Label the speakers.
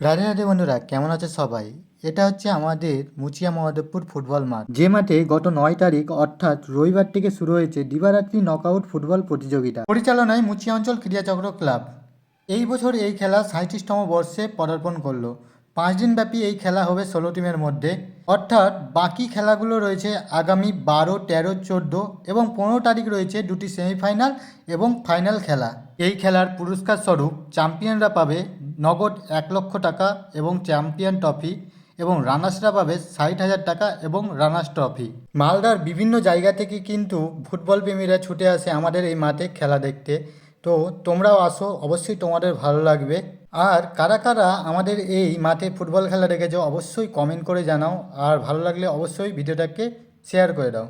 Speaker 1: রাধে রাধে বন্ধুরা, কেমন আছে সবাই? এটা হচ্ছে আমাদের মুচিয়া মহাদেবপুর ফুটবল মাঠ, যে মাঠে গত 9 তারিখ অর্থাৎ রবিবার থেকে শুরু হয়েছে দিবারাত্রি নকআউট ফুটবল প্রতিযোগিতা পরিচালনায় মুচিয়া অঞ্চল ক্রীড়াচক্র ক্লাব। এই বছর এই খেলা 37তম বর্ষে পদার্পণ করলো। 5 দিন ব্যাপী এই খেলা হবে 16 টিমের মধ্যে, অর্থাৎ বাকি খেলাগুলো রয়েছে আগামী 12, 13, 14 এবং 15 তারিখ রয়েছে দুটি সেমিফাইনাল এবং ফাইনাল খেলা। এই খেলার পুরস্কার স্বরূপ চ্যাম্পিয়নরা পাবে নগদ 1 লক্ষ টাকা এবং চ্যাম্পিয়ন ট্রফি, এবং রানার্সরা পাবে 60,000 টাকা এবং রানার্স ট্রফি। মালদার বিভিন্ন জায়গা থেকে কিন্তু ফুটবল প্রেমীরা ছুটে আসে আমাদের এই মাঠে খেলা দেখতে। তো তোমরাও আসো, অবশ্যই তোমাদের ভালো লাগবে। আর কারা কারা আমাদের এই মাঠে ফুটবল খেলা দেখেছো অবশ্যই কমেন্ট করে জানাও, আর ভালো লাগলে অবশ্যই ভিডিওটাকে শেয়ার করে দাও।